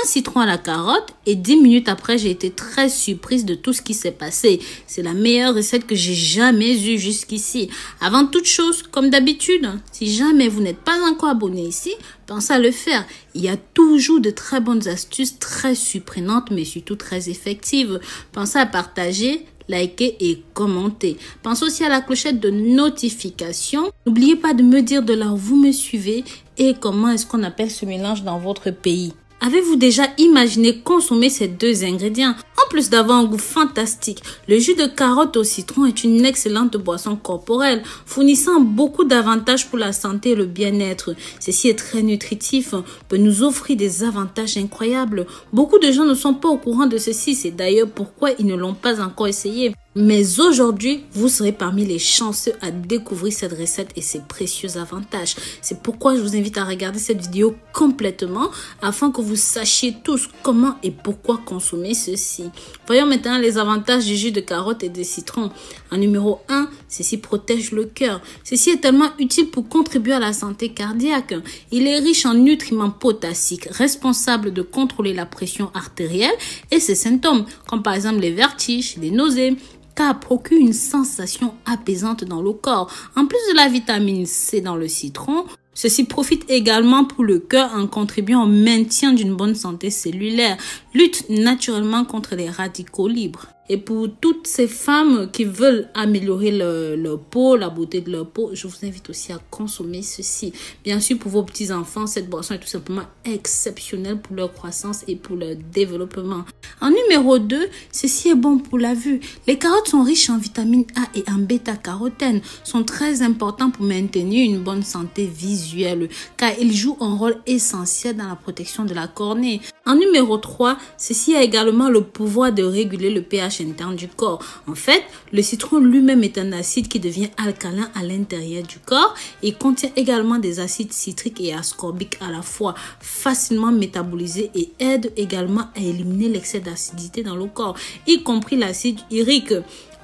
un citron à la carotte et 10 minutes après, j'ai été très surprise de tout ce qui s'est passé. C'est la meilleure recette que j'ai jamais eue jusqu'ici. Avant toute chose, comme d'habitude, si jamais vous n'êtes pas encore abonné ici, pensez à le faire. Il y a toujours de très bonnes astuces, très surprenantes, mais surtout très effectives. Pensez à partager, liker et commenter. Pensez aussi à la clochette de notification. N'oubliez pas de me dire de là où vous me suivez et comment est-ce qu'on appelle ce mélange dans votre pays. Avez-vous déjà imaginé consommer ces deux ingrédients? En plus d'avoir un goût fantastique, le jus de carotte au citron est une excellente boisson corporelle, fournissant beaucoup d'avantages pour la santé et le bien-être. Ceci est très nutritif, peut nous offrir des avantages incroyables. Beaucoup de gens ne sont pas au courant de ceci, c'est d'ailleurs pourquoi ils ne l'ont pas encore essayé. Mais aujourd'hui, vous serez parmi les chanceux à découvrir cette recette et ses précieux avantages. C'est pourquoi je vous invite à regarder cette vidéo complètement afin que vous sachiez tous comment et pourquoi consommer ceci. Voyons maintenant les avantages du jus de carotte et de citron. En numéro 1, ceci protège le cœur. Ceci est tellement utile pour contribuer à la santé cardiaque. Il est riche en nutriments potassiques, responsables de contrôler la pression artérielle et ses symptômes, comme par exemple les vertiges, les nausées, car procure une sensation apaisante dans le corps. En plus de la vitamine C dans le citron, ceci profite également pour le cœur en contribuant au maintien d'une bonne santé cellulaire, lutte naturellement contre les radicaux libres. Et pour toutes ces femmes qui veulent améliorer leur peau, la beauté de leur peau, je vous invite aussi à consommer ceci. Bien sûr, pour vos petits-enfants, cette boisson est tout simplement exceptionnelle pour leur croissance et pour leur développement. En numéro 2, ceci est bon pour la vue. Les carottes sont riches en vitamine A et en bêta-carotène, sont très importants pour maintenir une bonne santé visuelle, car ils jouent un rôle essentiel dans la protection de la cornée. En numéro 3, ceci a également le pouvoir de réguler le pH interne du corps. En fait, le citron lui-même est un acide qui devient alcalin à l'intérieur du corps et contient également des acides citriques et ascorbiques à la fois, facilement métabolisés et aide également à éliminer l'excès d'acidité dans le corps, y compris l'acide urique,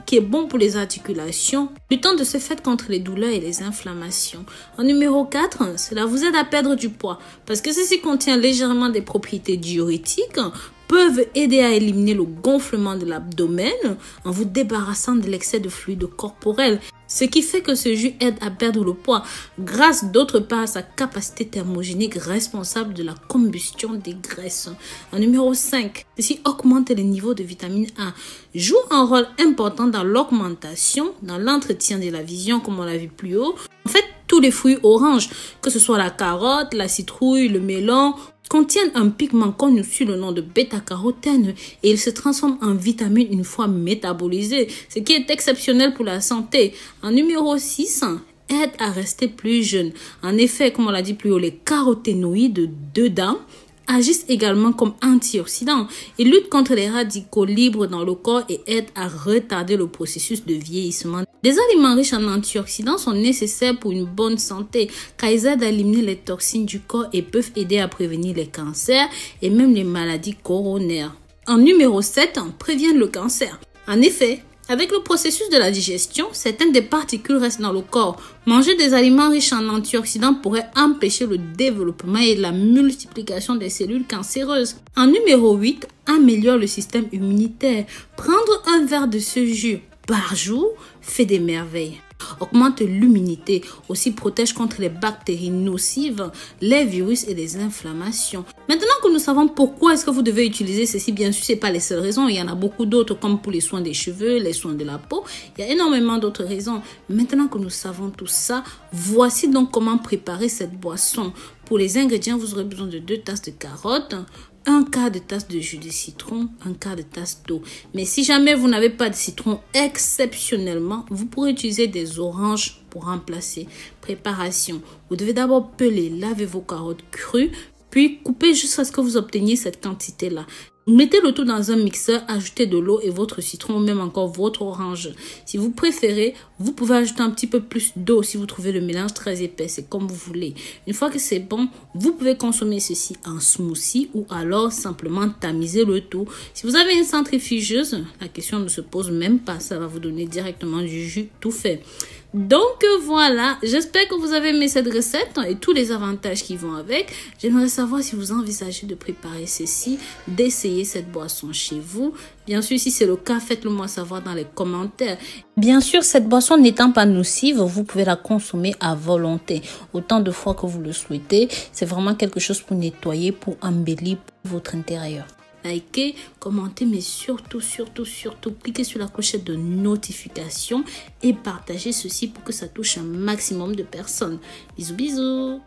qui est bon pour les articulations, luttant de ce fait contre les douleurs et les inflammations. En numéro 4, cela vous aide à perdre du poids parce que ceci contient légèrement des propriétés diurétiques, peuvent aider à éliminer le gonflement de l'abdomen en vous débarrassant de l'excès de fluide corporel. Ce qui fait que ce jus aide à perdre le poids grâce d'autre part à sa capacité thermogénique responsable de la combustion des graisses. En numéro 5, ceci augmente les niveaux de vitamine A, joue un rôle important dans l'augmentation, dans l'entretien de la vision comme on l'a vu plus haut. En fait, tous les fruits oranges, que ce soit la carotte, la citrouille, le melon, contiennent un pigment connu sous le nom de bêta-carotène et il se transforme en vitamine une fois métabolisé, ce qui est exceptionnel pour la santé. En numéro 6, aide à rester plus jeune. En effet, comme on l'a dit plus haut, les caroténoïdes dedans agissent également comme antioxydants. Ils luttent contre les radicaux libres dans le corps et aident à retarder le processus de vieillissement. Des aliments riches en antioxydants sont nécessaires pour une bonne santé car ils aident à éliminer les toxines du corps et peuvent aider à prévenir les cancers et même les maladies coronaires. En numéro 7, préviennent le cancer. En effet, avec le processus de la digestion, certaines des particules restent dans le corps. Manger des aliments riches en antioxydants pourrait empêcher le développement et la multiplication des cellules cancéreuses. En numéro 8, améliore le système immunitaire. Prendre un verre de ce jus par jour fait des merveilles. Augmente l'immunité, aussi protège contre les bactéries nocives, les virus et les inflammations. Maintenant que nous savons pourquoi est-ce que vous devez utiliser ceci, bien sûr, ce n'est pas les seules raisons. Il y en a beaucoup d'autres comme pour les soins des cheveux, les soins de la peau. Il y a énormément d'autres raisons. Maintenant que nous savons tout ça, voici donc comment préparer cette boisson. Pour les ingrédients, vous aurez besoin de 2 tasses de carottes, un quart de tasse de jus de citron, un quart de tasse d'eau. Mais si jamais vous n'avez pas de citron, exceptionnellement, vous pourrez utiliser des oranges pour remplacer. Préparation. Vous devez d'abord peler, laver vos carottes crues, puis couper jusqu'à ce que vous obteniez cette quantité-là. Mettez le tout dans un mixeur, ajoutez de l'eau et votre citron ou même encore votre orange. Si vous préférez, vous pouvez ajouter un petit peu plus d'eau si vous trouvez le mélange très épais, c'est comme vous voulez. Une fois que c'est bon, vous pouvez consommer ceci en smoothie ou alors simplement tamiser le tout. Si vous avez une centrifugeuse, la question ne se pose même pas, ça va vous donner directement du jus tout fait. Donc voilà, j'espère que vous avez aimé cette recette et tous les avantages qui vont avec. J'aimerais savoir si vous envisagez de préparer ceci, d'essayer cette boisson chez vous. Bien sûr, si c'est le cas, faites-le moi savoir dans les commentaires. Bien sûr, cette boisson n'étant pas nocive, vous pouvez la consommer à volonté, autant de fois que vous le souhaitez. C'est vraiment quelque chose pour nettoyer, pour embellir votre intérieur. Likez, commentez, mais surtout, cliquez sur la clochette de notification et partagez ceci pour que ça touche un maximum de personnes. Bisous, bisous.